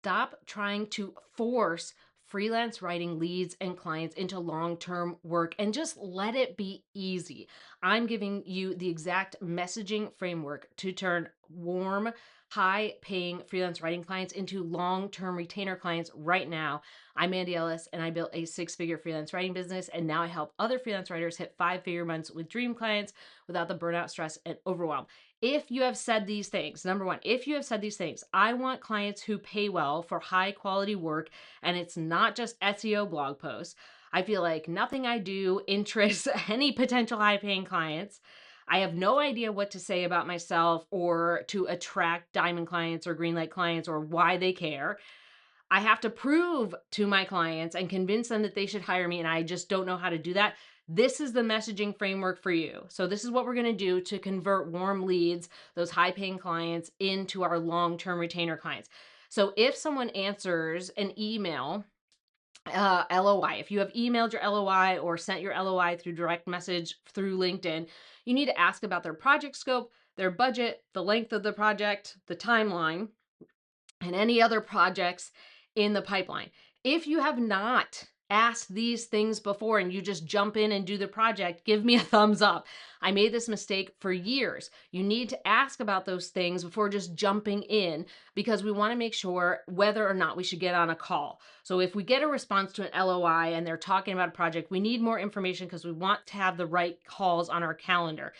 Stop trying to force freelance writing leads and clients into long-term work and just let it be easy. I'm giving you the exact messaging framework to turn warm, high-paying freelance writing clients into long-term retainer clients right now. I'm Andy Ellis, and I built a six-figure freelance writing business, and now I help other freelance writers hit five-figure months with dream clients without the burnout, stress, and overwhelm. If you have said these things, number one, if you have said these things, I want clients who pay well for high quality work, and it's not just SEO blog posts. I feel like nothing I do interests any potential high paying clients. I have no idea what to say about myself or to attract diamond clients or green light clients or why they care. I have to prove to my clients and convince them that they should hire me, and I just don't know how to do that. This is the messaging framework for you. So this is what we're going to do to convert warm leads, those high-paying clients, into our long-term retainer clients. So if someone answers an email, LOI, if you have emailed your LOI or sent your LOI through direct message through LinkedIn, you need to ask about their project scope, their budget, the length of the project, the timeline, and any other projects in the pipeline. If you have not asked these things before and you just jump in and do the project, give me a thumbs up. I made this mistake for years. You need to ask about those things before just jumping in, because we want to make sure whether or not we should get on a call. So if we get a response to an LOI and they're talking about a project, we need more information because we want to have the right calls on our calendar.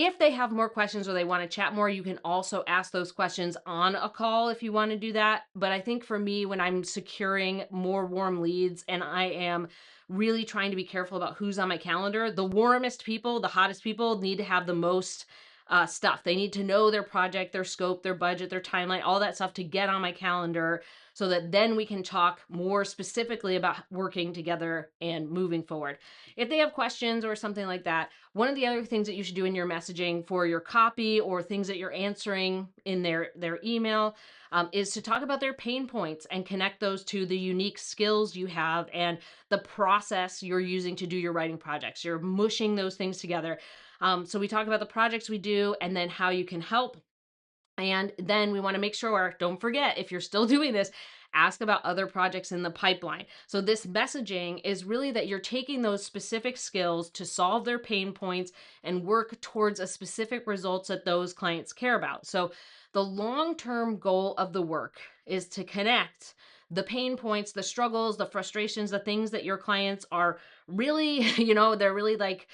If they have more questions or they want to chat more, you can also ask those questions on a call if you want to do that. But I think for me, when I'm securing more warm leads and I am really trying to be careful about who's on my calendar, the warmest people, the hottest people need to have the most stuff. They need to know their project, their scope, their budget, their timeline, all that stuff to get on my calendar so that then we can talk more specifically about working together and moving forward. If they have questions or something like that, one of the other things that you should do in your messaging for your copy or things that you're answering in their email is to talk about their pain points and connect those to the unique skills you have and the process you're using to do your writing projects. You're mushing those things together. So we talk about the projects we do and then how you can help. And then we want to make sure, don't forget, if you're still doing this, ask about other projects in the pipeline. So this messaging is really that you're taking those specific skills to solve their pain points and work towards a specific results that those clients care about. So the long-term goal of the work is to connect the pain points, the struggles, the frustrations, the things that your clients are really, they're really like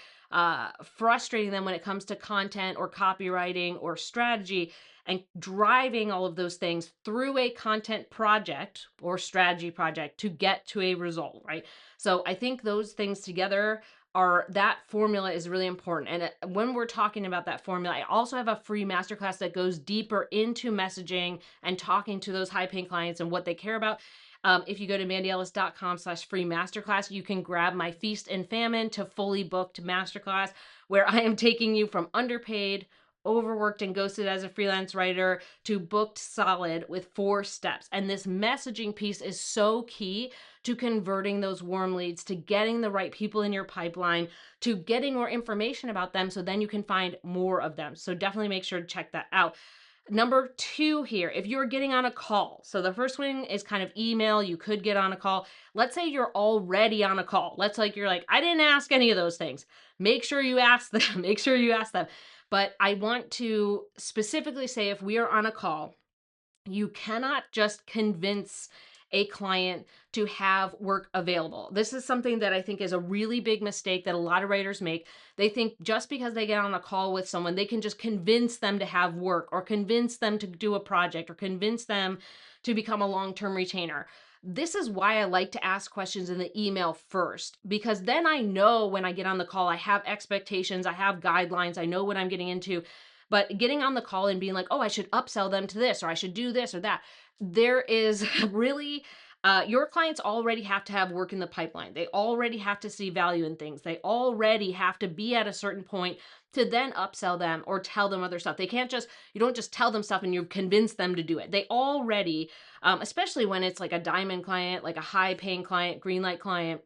frustrating them when it comes to content or copywriting or strategy, and driving all of those things through a content project or strategy project to get to a result, right? So I think those things together that formula is really important. And when we're talking about that formula, I also have a free masterclass that goes deeper into messaging and talking to those high paying clients and what they care about. If you go to mandyellis.com/free masterclass, you can grab my Feast-and-Famine to fully booked masterclass, where I am taking you from underpaid, overworked and ghosted as a freelance writer to booked solid with 4 steps. And this messaging piece is so key to converting those warm leads, to getting the right people in your pipeline, to getting more information about them so then you can find more of them. So definitely make sure to check that out. Number 2 here, if you're getting on a call. So the first one is kind of email. You could get on a call. Let's say you're already on a call. You're like, I didn't ask any of those things. Make sure you ask them. Make sure you ask them. But I want to specifically say, if we are on a call, you cannot just convince a client to have work available. This is something that I think is a really big mistake that a lot of writers make. They think just because they get on a call with someone, they can just convince them to have work or convince them to do a project or convince them to become a long-term retainer. This is why I like to ask questions in the email first, because then I know when I get on the call, I have expectations, I have guidelines, I know what I'm getting into. But getting on the call and being like, oh, I should upsell them to this, or I should do this or that, there is really, your clients already have to have work in the pipeline. They already have to see value in things. They already have to be at a certain point to then upsell them or tell them other stuff. You don't just tell them stuff and you convince them to do it. They already, especially when it's like a diamond client, like a high paying client, green light client,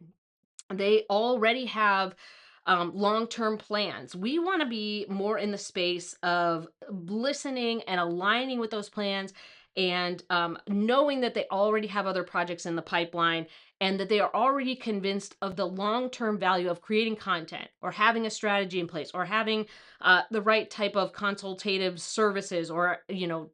they already have long-term plans. We want to be more in the space of listening and aligning with those plans and knowing that they already have other projects in the pipeline and that they are already convinced of the long-term value of creating content or having a strategy in place or having the right type of consultative services, or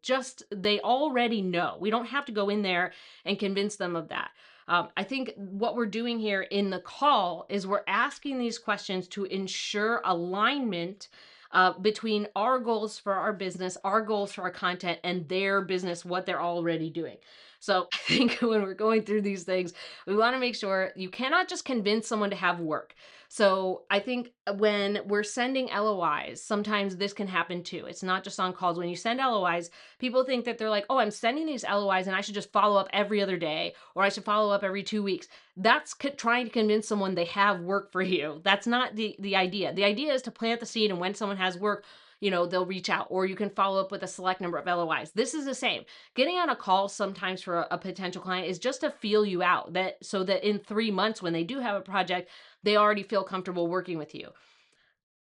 just they already know. We don't have to go in there and convince them of that. I think what we're doing here in the call is we're asking these questions to ensure alignment between our goals for our business, our goals for our content, and their business, what they're already doing. So I think when we're going through these things, we want to make sure you cannot just convince someone to have work. So I think when we're sending LOIs, sometimes this can happen too. It's not just on calls. When you send LOIs, people think that they're like, oh, I'm sending these LOIs and I should just follow up every other day, or I should follow up every 2 weeks. That's trying to convince someone they have work for you. That's not the idea. The idea is to plant the seed, and when someone has work, they'll reach out, or you can follow up with a select number of LOIs. This is the same. Getting on a call sometimes for a potential client is just to feel you out, that so that in 3 months when they do have a project, they already feel comfortable working with you.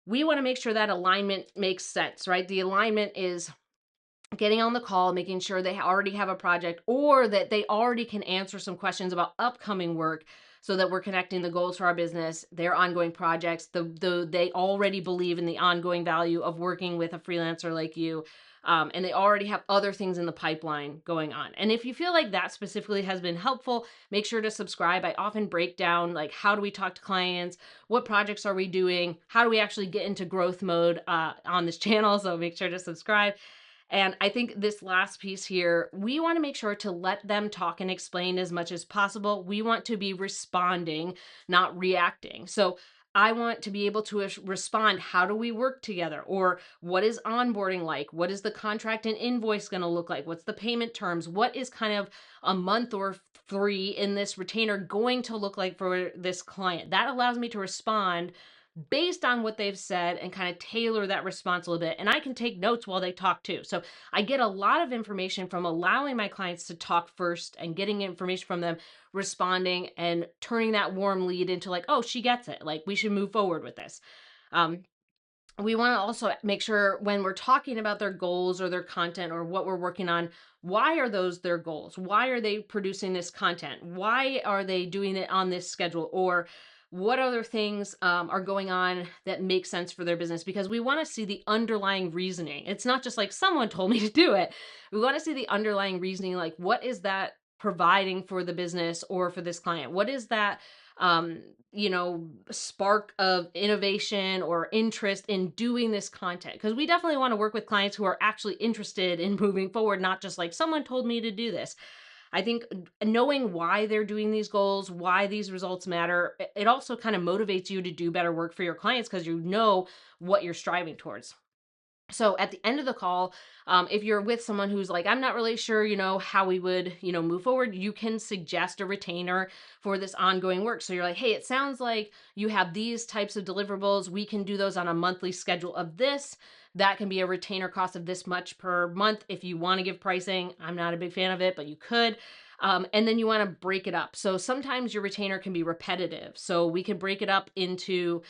We want to make sure that alignment makes sense, right? The alignment is getting on the call, making sure they already have a project, or that they already can answer some questions about upcoming work, so that we're connecting the goals for our business, their ongoing projects, they already believe in the ongoing value of working with a freelancer like you. And they already have other things in the pipeline going on. And if you feel like that specifically has been helpful, make sure to subscribe. I often break down, like, how do we talk to clients? What projects are we doing? How do we actually get into growth mode on this channel? So make sure to subscribe. And I think this last piece here, we want to make sure to let them talk and explain as much as possible. We want to be responding, not reacting. So I want to be able to respond. How do we work together? Or what is onboarding like? What is the contract and invoice going to look like? What's the payment terms? What is kind of a month or 3 in this retainer going to look like for this client? That allows me to respond based on what they've said and kind of tailor that response a little bit. And I can take notes while they talk too. So I get a lot of information from allowing my clients to talk first and getting information from them, responding and turning that warm lead into like, oh, she gets it. Like, we should move forward with this. We want to also make sure when we're talking about their goals or their content or what we're working on, why are those their goals? Why are they producing this content? Why are they doing it on this schedule? Or what other things are going on that make sense for their business? Because we want to see the underlying reasoning. It's not just like someone told me to do it. We want to see the underlying reasoning, like, what is that providing for the business or for this client? What is that um, spark of innovation or interest in doing this content? Because we definitely want to work with clients who are actually interested in moving forward, not just like someone told me to do this. I think knowing why they're doing these goals, why these results matter, it also kind of motivates you to do better work for your clients because you know what you're striving towards. So at the end of the call, if you're with someone who's like, I'm not really sure, how we would, move forward, you can suggest a retainer for this ongoing work. So you're like, hey, it sounds like you have these types of deliverables. We can do those on a monthly schedule of this. That can be a retainer cost of this much per month. If you want to give pricing, I'm not a big fan of it, but you could. And then you want to break it up. So sometimes your retainer can be repetitive. So we could break it up into,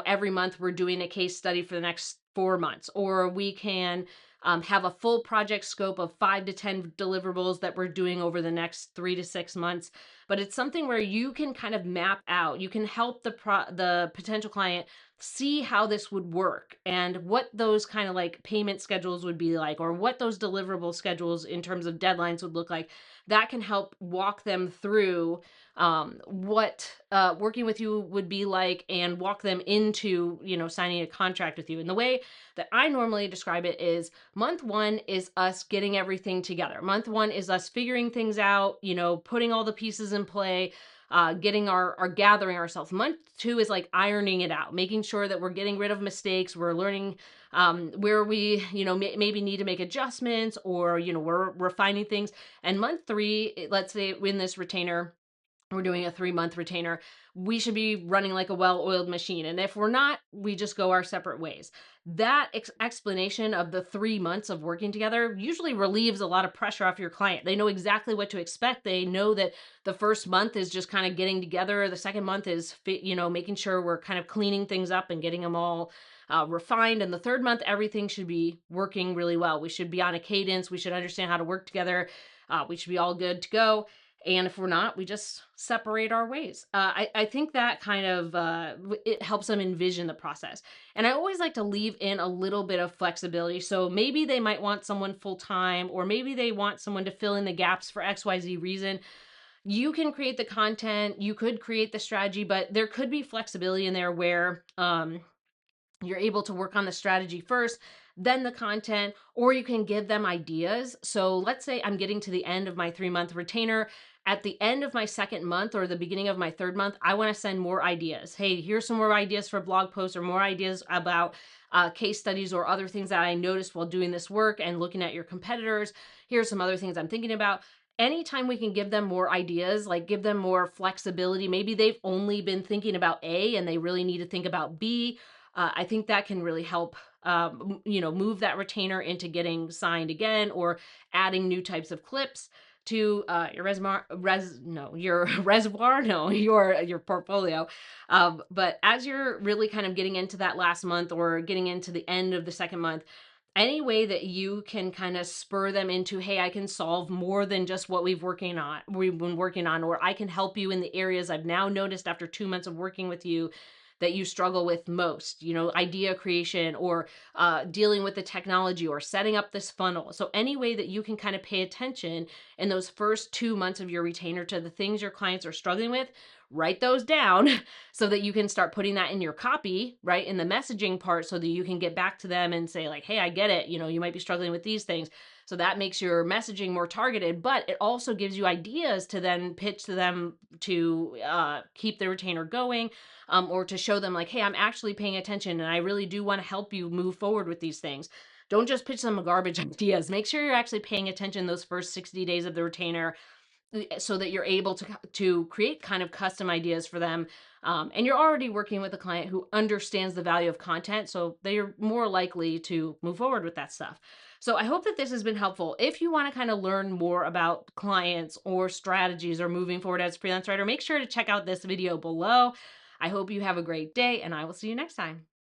every month we're doing a case study for the next 4 months, or we can have a full project scope of 5 to 10 deliverables that we're doing over the next 3 to 6 months. But it's something where you can kind of map out, you can help the potential client see how this would work and what those kind of like payment schedules would be like, or what those deliverable schedules in terms of deadlines would look like. That can help walk them through what working with you would be like, and walk them into, signing a contract with you. And the way that I normally describe it is month 1 is us getting everything together. Month 1 is us figuring things out, putting all the pieces in play, getting our gathering ourselves. Month 2 is like ironing it out, making sure that we're getting rid of mistakes. We're learning where we, maybe need to make adjustments, or, we're refining things. And month 3, let's say in this retainer, we're doing a 3-month retainer, we should be running like a well-oiled machine. And if we're not, we just go our separate ways. That explanation of the 3 months of working together usually relieves a lot of pressure off your client. They know exactly what to expect. They know that the first month is just kind of getting together. The second month is, making sure we're kind of cleaning things up and getting them all refined. And the third month, everything should be working really well. We should be on a cadence. We should understand how to work together. We should be all good to go. And if we're not, we just separate our ways. I think that kind of it helps them envision the process. And I always like to leave in a little bit of flexibility. So maybe they might want someone full time, or maybe they want someone to fill in the gaps for XYZ reason. You can create the content, you could create the strategy, but there could be flexibility in there where you're able to work on the strategy first, then the content, or you can give them ideas. So let's say I'm getting to the end of my 3 month retainer. At the end of my second month or the beginning of my third month, I want to send more ideas. Hey, here's some more ideas for blog posts, or more ideas about case studies or other things that I noticed while doing this work and looking at your competitors. Here's some other things I'm thinking about. Anytime we can give them more ideas, like give them more flexibility, maybe they've only been thinking about A and they really need to think about B. I think that can really help, move that retainer into getting signed again, or adding new types of clips to your reservoir, your reservoir, no, your portfolio. But as you're really kind of getting into that last month or getting into the end of the second month, any way that you can kind of spur them into, hey, I can solve more than just what we've been working on, or I can help you in the areas I've now noticed after 2 months of working with you that you struggle with most, idea creation, or dealing with the technology, or setting up this funnel. So any way that you can kind of pay attention in those first 2 months of your retainer to the things your clients are struggling with, write those down so that you can start putting that in your copy, right? In the messaging part, so that you can get back to them and say like, hey, I get it. You might be struggling with these things. So that makes your messaging more targeted, but it also gives you ideas to then pitch to them to keep the retainer going, or to show them like, hey, I'm actually paying attention and I really do want to help you move forward with these things. Don't just pitch them garbage ideas. Make sure you're actually paying attention those first 60 days of the retainer, so that you're able to create kind of custom ideas for them. And you're already working with a client who understands the value of content, so they're more likely to move forward with that stuff. So I hope that this has been helpful. If you want to kind of learn more about clients or strategies or moving forward as a freelance writer, make sure to check out this video below. I hope you have a great day, and I will see you next time.